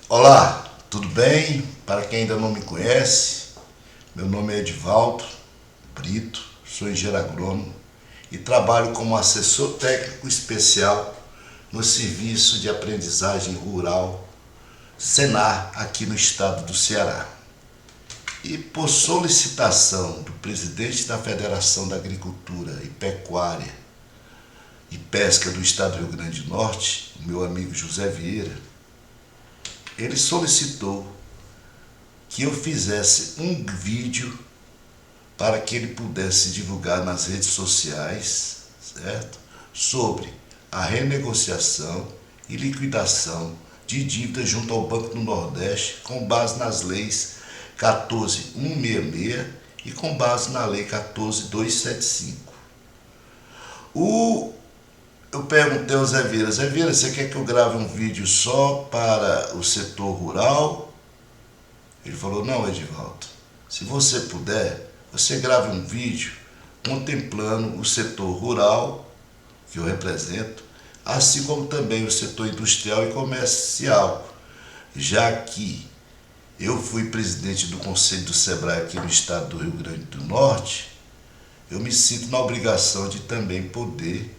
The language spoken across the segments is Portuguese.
Olá, tudo bem? Para quem ainda não me conhece, meu nome é Edivaldo Brito, sou engenheiro agrônomo e trabalho como assessor técnico especial no Serviço de Aprendizagem Rural Senar, aqui no estado do Ceará. E por solicitação do presidente da Federação da Agricultura e Pecuária e Pesca do estado do Rio Grande do Norte, o meu amigo José Vieira, ele solicitou que eu fizesse um vídeo para que ele pudesse divulgar nas redes sociais, certo? Sobre a renegociação e liquidação de dívidas junto ao Banco do Nordeste com base nas leis 14.166 e com base na lei 14.275. Eu perguntei ao Zé Vieira, você quer que eu grave um vídeo só para o setor rural? Ele falou, não, Edivaldo, se você puder, você grave um vídeo contemplando o setor rural, que eu represento, assim como também o setor industrial e comercial, já que eu fui presidente do Conselho do Sebrae aqui no estado do Rio Grande do Norte, eu me sinto na obrigação de também poder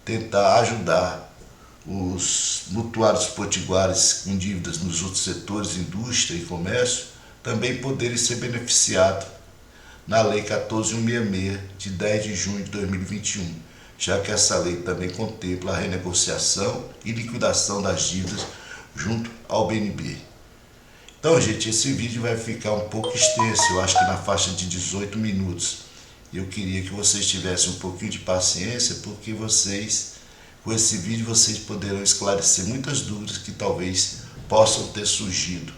tentar ajudar os mutuários potiguares com dívidas nos outros setores, indústria e comércio, também poderem ser beneficiados na Lei 14.166, de 10 de junho de 2021, já que essa lei também contempla a renegociação e liquidação das dívidas junto ao BNB. Então, gente, esse vídeo vai ficar um pouco extenso, eu acho que na faixa de 18 minutos. Eu queria que vocês tivessem um pouquinho de paciência, porque com esse vídeo, vocês poderão esclarecer muitas dúvidas que talvez possam ter surgido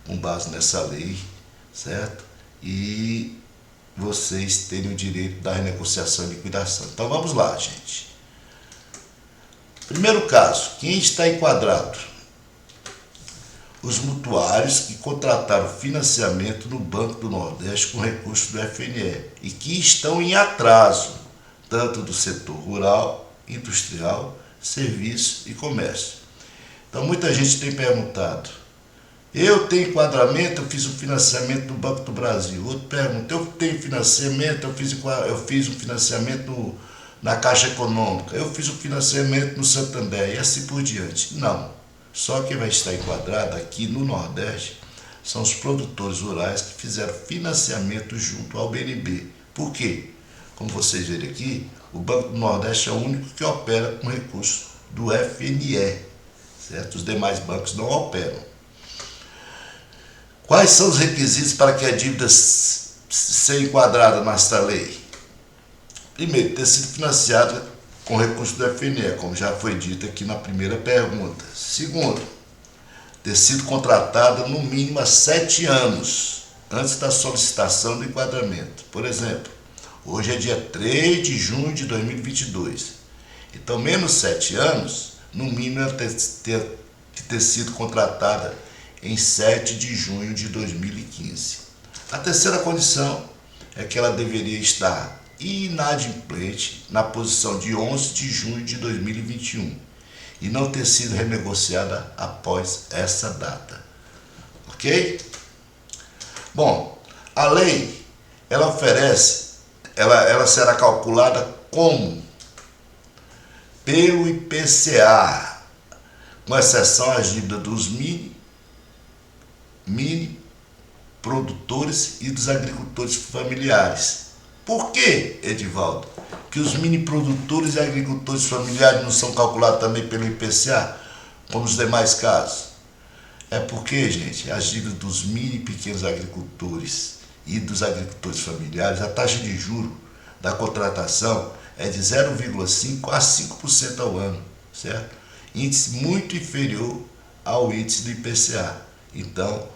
com base nessa lei, certo? E vocês terem o direito da renegociação e liquidação. Então vamos lá, gente. Primeiro caso, quem está enquadrado? Os mutuários que contrataram financiamento no Banco do Nordeste com recursos do FNE e que estão em atraso, tanto do setor rural, industrial, serviço e comércio. Então muita gente tem perguntado, eu tenho enquadramento, eu fiz um financiamento do Banco do Brasil. Outro pergunta, eu tenho financiamento, eu fiz um financiamento na Caixa Econômica, eu fiz um financiamento no Santander e assim por diante. Não. Só quem vai estar enquadrado aqui no Nordeste são os produtores rurais que fizeram financiamento junto ao BNB. Por quê? Como vocês verem aqui, o Banco do Nordeste é o único que opera com recurso do FNE, certo? Os demais bancos não operam. Quais são os requisitos para que a dívida seja enquadrada nesta lei? Primeiro, ter sido financiada com recurso do FNE, como já foi dito aqui na primeira pergunta. Segundo, ter sido contratada no mínimo há 7 anos antes da solicitação do enquadramento. Por exemplo, hoje é dia 3 de junho de 2022. Então, menos 7 anos, no mínimo ela ter sido contratada em 7 de junho de 2015. A terceira condição é que ela deveria estar inadimplente na posição de 11 de junho de 2021 e não ter sido renegociada após essa data. Ok? Bom, a lei, ela será calculada como? Pelo IPCA, com exceção às dívidas dos mini produtores e dos agricultores familiares. Por que, Edivaldo, que os mini produtores e agricultores familiares não são calculados também pelo IPCA, como os demais casos? É porque, gente, as dívidas dos mini e pequenos agricultores e dos agricultores familiares, a taxa de juros da contratação é de 0,5% a 5% ao ano, certo? Índice muito inferior ao índice do IPCA. Então,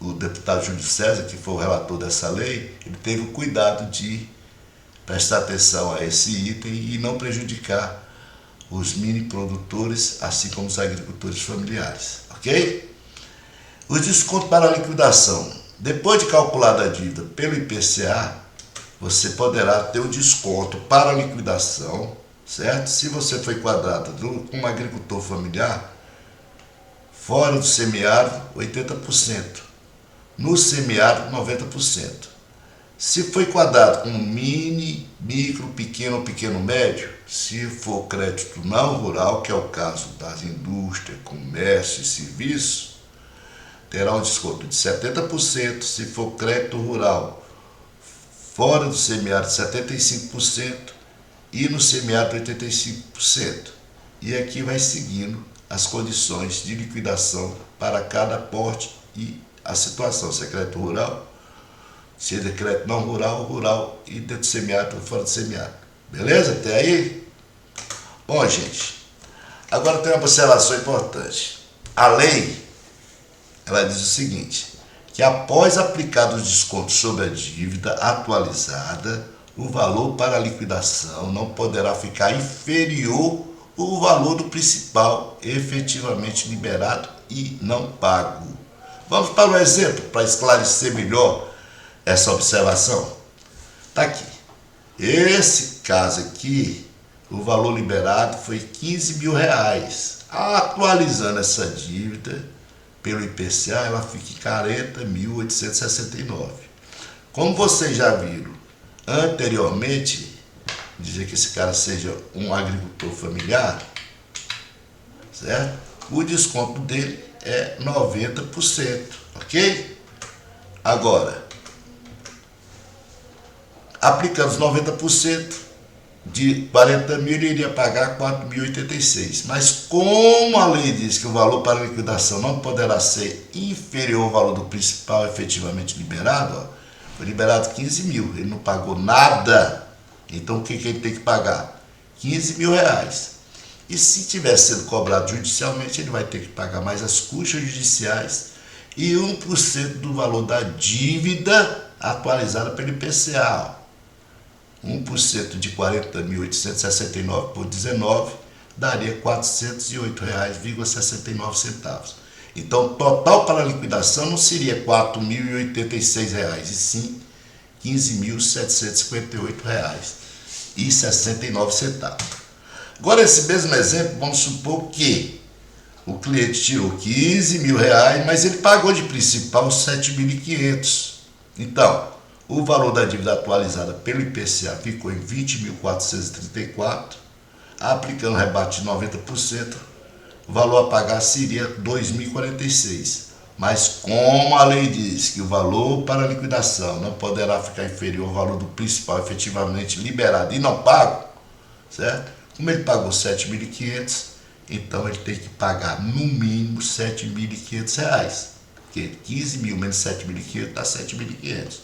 o deputado Júlio César, que foi o relator dessa lei, ele teve o cuidado de prestar atenção a esse item e não prejudicar os mini produtores, assim como os agricultores familiares, ok? Os descontos para a liquidação. Depois de calculada a dívida pelo IPCA, você poderá ter o desconto para a liquidação, certo? Se você foi enquadrado como agricultor familiar, Fora do semiárido, 80%. No semiárido, 90%. Se for enquadrado com mini, micro, pequeno ou pequeno médio, se for crédito não rural, que é o caso das indústrias, comércio e serviço, terá um desconto de 70%. Se for crédito rural fora do semiárido, 75%, e no semiárido 85%. E aqui vai seguindo as condições de liquidação para cada porte e a situação, se é crédito rural, se é crédito não rural, rural e dentro do semiárido ou fora do semiárido. Beleza? Até aí? Bom, gente, agora tem uma observação importante. A lei, ela diz o seguinte, que após aplicado os descontos sobre a dívida atualizada, o valor para a liquidação não poderá ficar inferior ao valor do principal efetivamente liberado e não pago. Vamos para um exemplo, para esclarecer melhor essa observação. Está aqui. Esse caso aqui, o valor liberado foi R$15 mil. Atualizando essa dívida pelo IPCA, ela fica em 40.869. Como vocês já viram anteriormente, dizer que esse cara seja um agricultor familiar, certo? O desconto dele é 90%, ok? Agora, aplicando os 90%, de 40 mil, ele iria pagar 4.086. Mas como a lei diz que o valor para liquidação não poderá ser inferior ao valor do principal efetivamente liberado, ó, foi liberado 15 mil, ele não pagou nada. Então o que ele tem que pagar? 15 mil reais. E se tiver sendo cobrado judicialmente, ele vai ter que pagar mais as custas judiciais e 1% do valor da dívida atualizada pelo IPCA. 1% de 40.869,19 daria R$ 408,69. Então, o total para a liquidação não seria R$ 4.086, e sim R$ 15.758,69. Agora, esse mesmo exemplo, vamos supor que o cliente tirou R$ 15 mil, mas ele pagou de principal R$ 7.500. Então, o valor da dívida atualizada pelo IPCA ficou em 20.434, aplicando rebate de 90%, o valor a pagar seria 2.046. Mas como a lei diz que o valor para a liquidação não poderá ficar inferior ao valor do principal efetivamente liberado e não pago, certo? Como ele pagou 7.500, então ele tem que pagar no mínimo R$ 7.500, porque 15 mil menos 7.500 dá 7.500.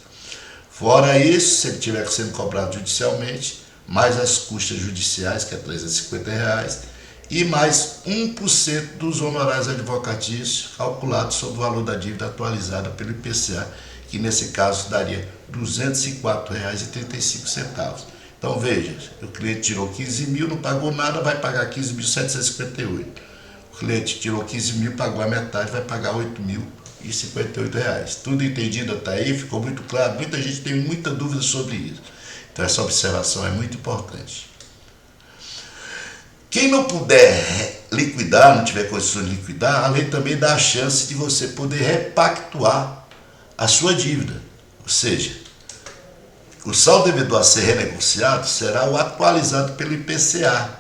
Fora isso, se ele estiver sendo cobrado judicialmente, mais as custas judiciais, que é R$ 350, e mais 1% dos honorários advocatícios calculados sobre o valor da dívida atualizada pelo IPCA, que nesse caso daria R$ 204,35. Então veja, o cliente tirou 15 mil, não pagou nada, vai pagar 15.758. O cliente tirou 15 mil, pagou a metade, vai pagar R$ 8.058. Tudo entendido até aí? Ficou muito claro? Muita gente tem muita dúvida sobre isso. Então essa observação é muito importante. Quem não puder liquidar, não tiver condições de liquidar, a lei também dá a chance de você poder repactuar a sua dívida. Ou seja, o saldo devedor a ser renegociado será o atualizado pelo IPCA,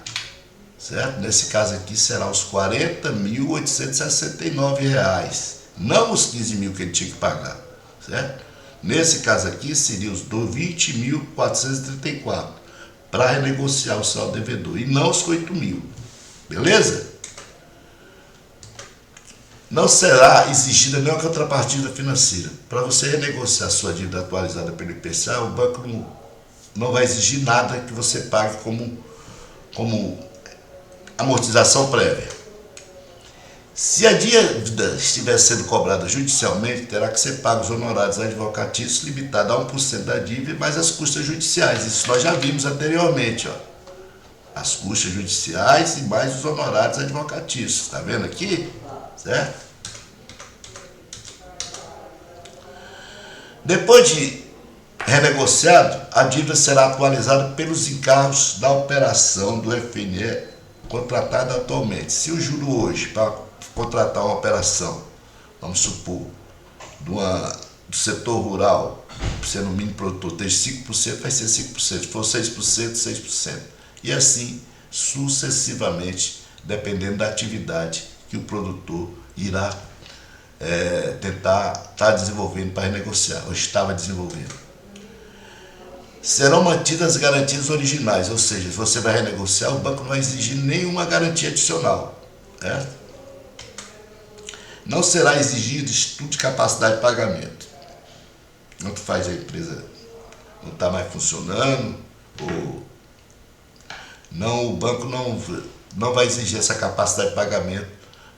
certo? Nesse caso aqui será os R$ 40.869, não os 15 mil que ele tinha que pagar, certo? Nesse caso aqui seria os 20.434 para renegociar o saldo devedor e não os 8 mil, beleza? Não será exigida nenhuma contrapartida financeira. Para você renegociar sua dívida atualizada pelo IPCA, o banco não vai exigir nada que você pague como amortização prévia. Se a dívida estiver sendo cobrada judicialmente, terá que ser pago os honorários advocatícios limitado a 1% da dívida, mais as custas judiciais. Isso nós já vimos anteriormente, ó. As custas judiciais e mais os honorários advocatícios. Está vendo aqui? Certo? Depois de renegociado, a dívida será atualizada pelos encargos da operação do FNE contratada atualmente. Se o juro hoje, para contratar uma operação, vamos supor, do setor rural, sendo mínimo produtor, tem 5%, vai ser 5%, se for 6%, 6%. E assim, sucessivamente, dependendo da atividade que o produtor irá tentar estar desenvolvendo para renegociar, ou estava desenvolvendo. Serão mantidas as garantias originais, ou seja, se você vai renegociar, o banco não vai exigir nenhuma garantia adicional, certo? Não será exigido estudo de capacidade de pagamento. Tanto faz a empresa não está mais funcionando, ou não, o banco não vai exigir essa capacidade de pagamento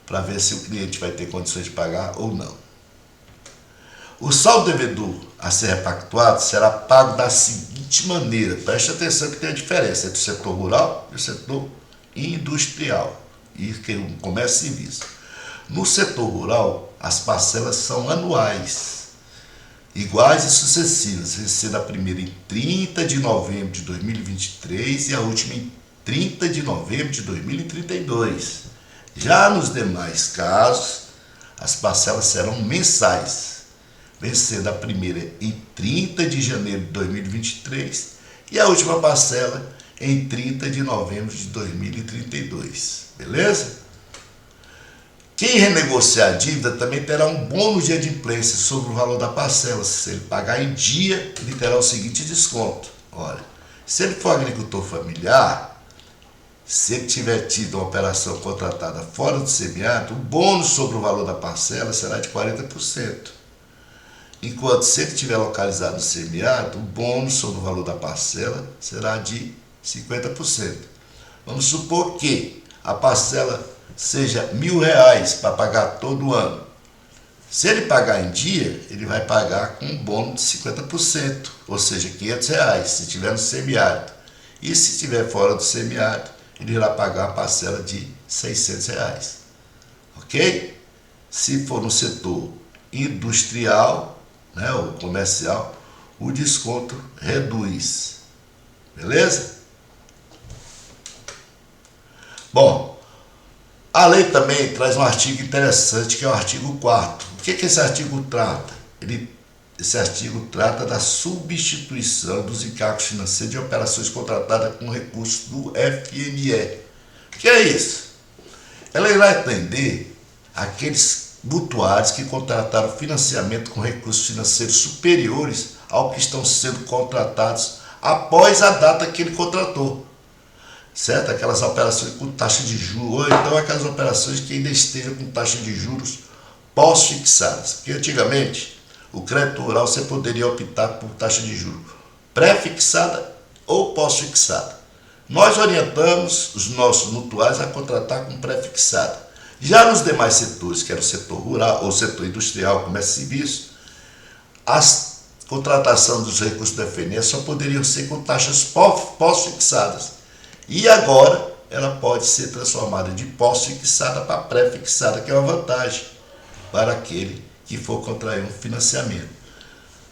para ver se o cliente vai ter condições de pagar ou não. O saldo devedor a ser repactuado será pago da seguinte maneira, preste atenção que tem a diferença entre o setor rural e o setor industrial e o comércio e serviço. No setor rural, as parcelas são anuais, iguais e sucessivas, sendo a primeira em 30 de novembro de 2023 e a última em 30 de novembro de 2032. Já nos demais casos, as parcelas serão mensais, vencendo a primeira em 30 de janeiro de 2023 e a última parcela em 30 de novembro de 2032. Beleza? Quem renegociar a dívida também terá um bônus de adimplência sobre o valor da parcela. Se ele pagar em dia, ele terá o seguinte desconto. Olha, se ele for agricultor familiar, se ele tiver tido uma operação contratada fora do semiárido, o bônus sobre o valor da parcela será de 40%. Enquanto se ele estiver localizado no semiárido, o bônus sobre o valor da parcela será de 50%. Vamos supor que a parcela seja R$1.000 para pagar todo ano. Se ele pagar em dia, ele vai pagar com um bônus de 50%, ou seja, R$500, se estiver no semiárido. E se estiver fora do semiárido, ele irá pagar a parcela de R$600. Ok? Se for no setor industrial, né, ou comercial, o desconto reduz. Beleza? Bom, a lei também traz um artigo interessante, que é o artigo 4º. O que esse artigo trata? Esse artigo trata da substituição dos encargos financeiros de operações contratadas com recursos do FNE. O que é isso? Ela irá atender aqueles mutuários que contrataram financiamento com recursos financeiros superiores ao que estão sendo contratados após a data que ele contratou. Certo? Aquelas operações com taxa de juros, ou então aquelas operações que ainda estejam com taxa de juros pós-fixadas. Porque antigamente, o crédito rural você poderia optar por taxa de juros pré-fixada ou pós-fixada. Nós orientamos os nossos mutuários a contratar com pré-fixada. Já nos demais setores, que era o setor rural, ou setor industrial, comércio e serviço, as contratações dos recursos da FNE só poderiam ser com taxas pós-fixadas. E agora ela pode ser transformada de pós-fixada para pré-fixada, que é uma vantagem para aquele que for contrair um financiamento.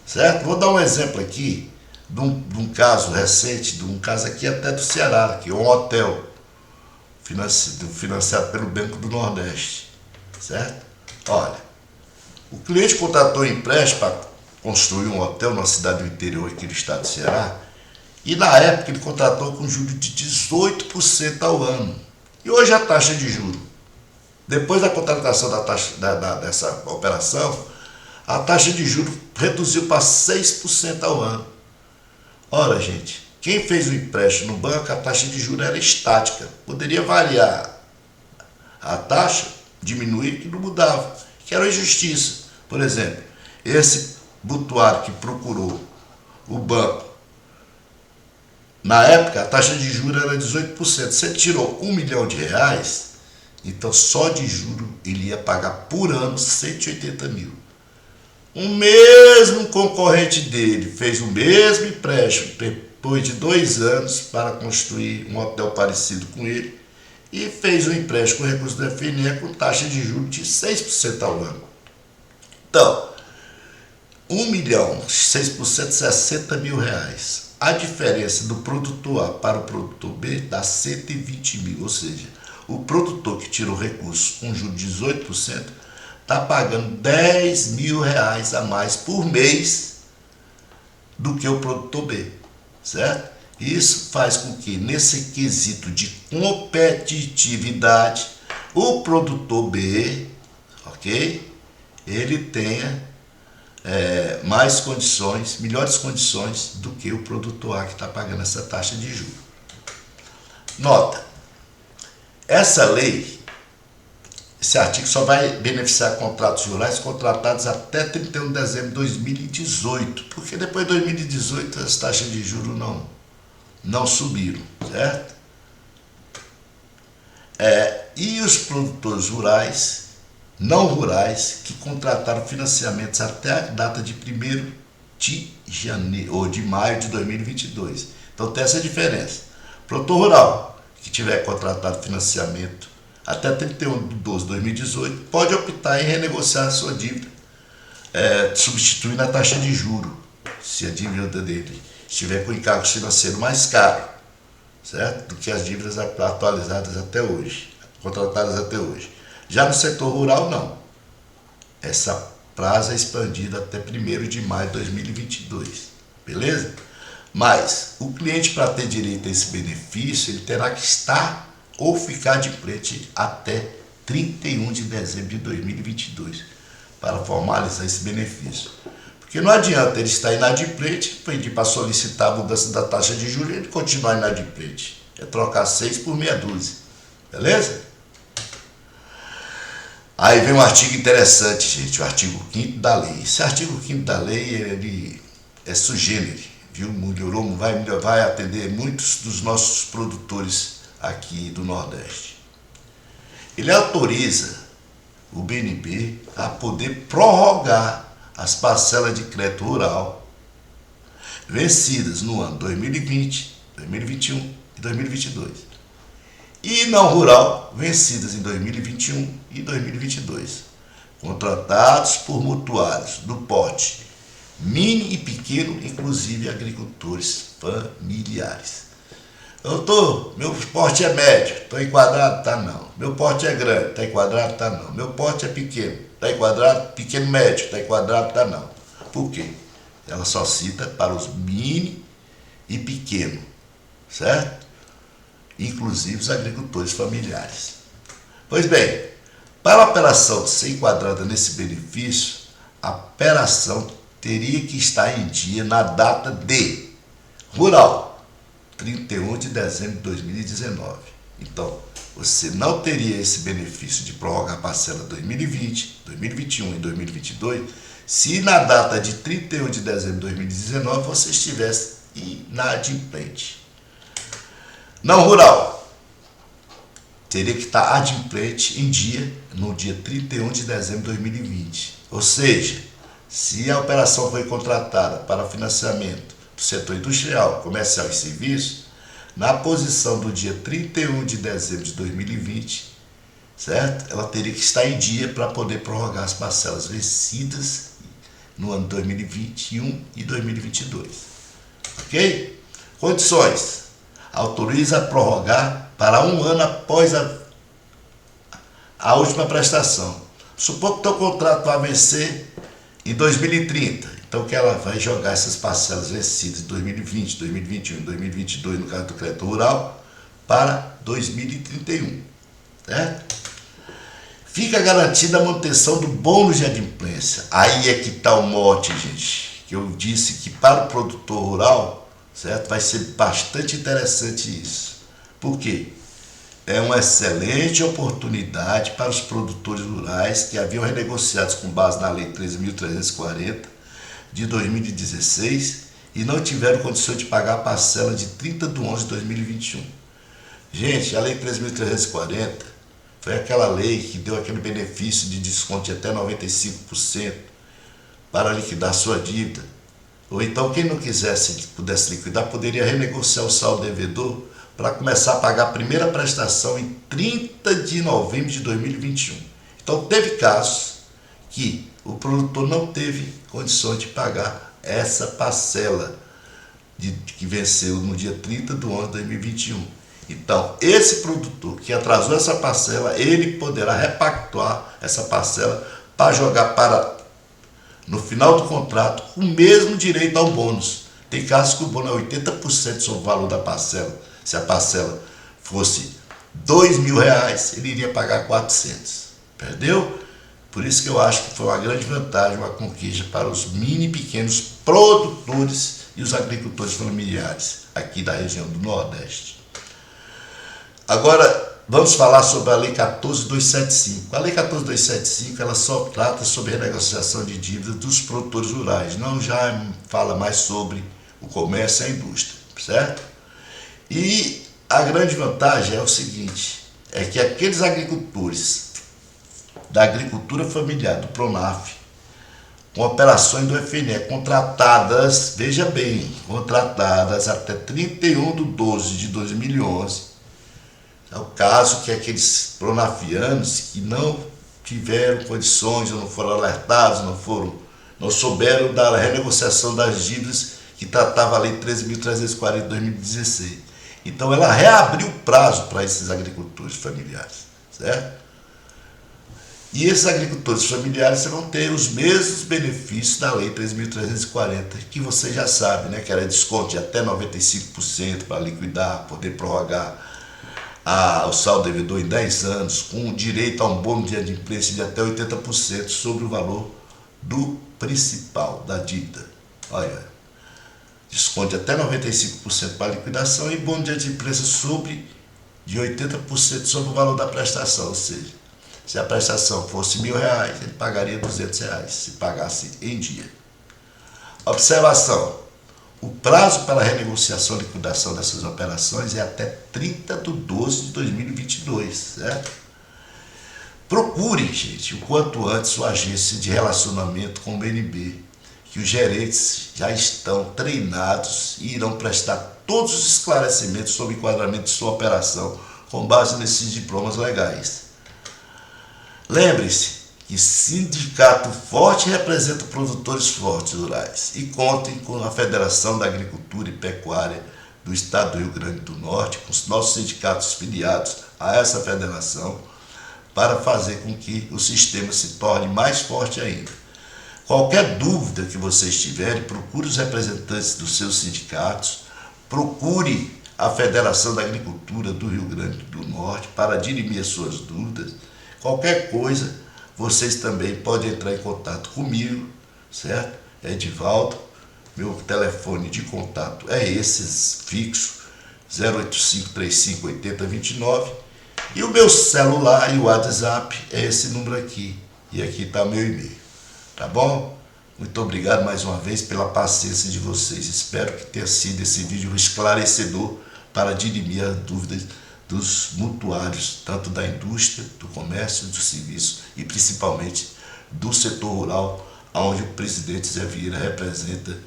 Certo? Vou dar um exemplo aqui de um caso recente, de um caso aqui até do Ceará, que é um hotel financiado pelo Banco do Nordeste. Certo? Olha, o cliente contratou um empréstimo para construir um hotel numa cidade do interior aqui do estado do Ceará. E na época ele contratou com juros de 18% ao ano. E hoje a taxa de juros, depois da contratação dessa operação, a taxa de juros reduziu para 6% ao ano. Ora, gente, quem fez o empréstimo no banco, a taxa de juros era estática. Poderia variar a taxa, diminuir, que não mudava, que era uma injustiça. Por exemplo, esse mutuário que procurou o banco, na época, a taxa de juros era 18%. Se ele tirou R$1 milhão, então só de juros ele ia pagar por ano 180 mil. O mesmo concorrente dele fez o mesmo empréstimo depois de 2 anos para construir um hotel parecido com ele e fez um empréstimo com recurso do FNE com taxa de juros de 6% ao ano. Então, 1 milhão, 6%, 60 mil reais. A diferença do produtor A para o produtor B dá 120 mil, ou seja, o produtor que tira o recurso com juros de 18% está pagando R$ 10.000 a mais por mês do que o produtor B, certo? Isso faz com que, nesse quesito de competitividade, o produtor B, ok? Ele tenha mais condições, melhores condições do que o produtor A que está pagando essa taxa de juros. Nota, essa lei, esse artigo só vai beneficiar contratos rurais contratados até 31 de dezembro de 2018, porque depois de 2018 as taxas de juros não subiram, certo? E os produtores rurais, não rurais, que contrataram financiamentos até a data de 1º de janeiro ou de maio de 2022. Então tem essa diferença. Produtor rural que tiver contratado financiamento até 31 de 12 de 2018 pode optar em renegociar a sua dívida, substituindo a taxa de juros, se a dívida dele estiver com encargo financeiro mais caro, certo? Do que as dívidas atualizadas até hoje, contratadas até hoje. Já no setor rural, não. Essa prazo é expandida até 1º de maio de 2022, beleza? Mas o cliente, para ter direito a esse benefício, ele terá que estar ou ficar de frente até 31 de dezembro de 2022 para formalizar esse benefício. Porque não adianta ele estar inadimplente, pedir para solicitar a mudança da taxa de juros e ele continuar inadimplente. É trocar 6 por meia dúzia, beleza? Aí vem um artigo interessante, gente, o artigo 5º da lei. Esse artigo 5º da lei, ele é sui generis, viu? Melhorou, vai atender muitos dos nossos produtores aqui do Nordeste. Ele autoriza o BNB a poder prorrogar as parcelas de crédito rural vencidas no ano 2020, 2021 e 2022. E não rural, vencidas em 2021 e 2022. Contratados por mutuários do porte mini e pequeno, inclusive agricultores familiares. Doutor, meu porte é médio, estou enquadrado? Tá não. Meu porte é grande, está enquadrado? Tá não. Meu porte é pequeno, está enquadrado? Pequeno médio, está enquadrado? Tá não. Por quê? Ela só cita para os mini e pequeno, certo? Inclusive os agricultores familiares. Pois bem, para a operação ser enquadrada nesse benefício, a operação teria que estar em dia na data de rural, 31 de dezembro de 2019. Então, você não teria esse benefício de prorrogar a parcela 2020, 2021 e 2022 se na data de 31 de dezembro de 2019 você estivesse inadimplente. Não rural, teria que estar adimplente em dia, no dia 31 de dezembro de 2020. Ou seja, se a operação foi contratada para financiamento do setor industrial, comercial e serviço, na posição do dia 31 de dezembro de 2020, certo? Ela teria que estar em dia para poder prorrogar as parcelas vencidas no ano 2021 e 2022. Ok? Condições. Autoriza a prorrogar para 1 ano após a última prestação. Supor que o teu contrato vai vencer em 2030. Então que ela vai jogar essas parcelas vencidas de 2020, 2021, 2022, no caso do crédito rural, para 2031. Certo? Fica garantida a manutenção do bônus de adimplência. Aí é que está o mote, gente. Que eu disse que para o produtor rural, certo, vai ser bastante interessante isso. Por quê? É uma excelente oportunidade para os produtores rurais que haviam renegociados com base na Lei 13.340 de 2016 e não tiveram condições de pagar a parcela de 30 de 11 de 2021. Gente, a Lei 13.340 foi aquela lei que deu aquele benefício de desconto de até 95% para liquidar sua dívida. Ou então, quem não pudesse liquidar, poderia renegociar o saldo devedor para começar a pagar a primeira prestação em 30 de novembro de 2021. Então, teve casos que o produtor não teve condições de pagar essa parcela que venceu no dia 30 de 11 de 2021. Então, esse produtor que atrasou essa parcela, ele poderá repactuar essa parcela para jogar para, no final do contrato, o mesmo direito ao bônus. Tem casos que o bônus é 80% sobre o valor da parcela. Se a parcela fosse R$2.000, ele iria pagar 400. Perdeu? Por isso que eu acho que foi uma grande vantagem, uma conquista para os mini e pequenos produtores e os agricultores familiares aqui da região do Nordeste. Agora, vamos falar sobre a Lei 14.275. A Lei 14.275, ela só trata sobre renegociação de dívidas dos produtores rurais, não já fala mais sobre o comércio e a indústria, certo? E a grande vantagem é o seguinte, é que aqueles agricultores da agricultura familiar, do PRONAF, com operações do FNE contratadas, veja bem, contratadas até 31/12/2011, é o caso que aqueles pronafianos que não tiveram condições, ou não foram alertados, não souberam da renegociação das dívidas que tratava a Lei 13.340 de 2016. Então ela reabriu o prazo para esses agricultores familiares, certo? E esses agricultores familiares vão ter os mesmos benefícios da Lei 3.340, que você já sabe, né? Que era desconto de até 95% para liquidar, poder prorrogar o saldo devedor em 10 anos, com direito a um bônus de adimplência de até 80% sobre o valor do principal da dívida. Olha, desconto de até 95% para liquidação e bônus de adimplência de 80% sobre o valor da prestação, ou seja, se a prestação fosse R$1.000, ele pagaria R$200, se pagasse em dia. Observação: o prazo para a renegociação e liquidação dessas operações é até 30/12/2022, certo? Procure, gente, o quanto antes sua agência de relacionamento com o BNB, que os gerentes já estão treinados e irão prestar todos os esclarecimentos sobre o enquadramento de sua operação com base nesses diplomas legais. Lembre-se que sindicato forte representa produtores fortes rurais e contem com a Federação da Agricultura e Pecuária do Estado do Rio Grande do Norte, com os nossos sindicatos filiados a essa federação, para fazer com que o sistema se torne mais forte ainda. Qualquer dúvida que vocês tiverem, procure os representantes dos seus sindicatos, procure a Federação da Agricultura do Rio Grande do Norte para dirimir as suas dúvidas. Qualquer coisa, vocês também podem entrar em contato comigo, certo? Edivaldo, meu telefone de contato é esse, fixo, 085358029, e o meu celular e o WhatsApp é esse número aqui, e aqui está meu e-mail, tá bom? Muito obrigado mais uma vez pela paciência de vocês, espero que tenha sido esse vídeo esclarecedor para dirimir as dúvidas dos mutuários, tanto da indústria, do comércio, do serviço e principalmente do setor rural, onde o presidente Zé Vieira representa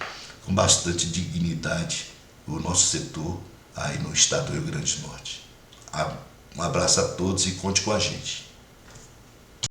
com bastante dignidade o nosso setor aí no estado do Rio Grande do Norte. Um abraço a todos e conte com a gente.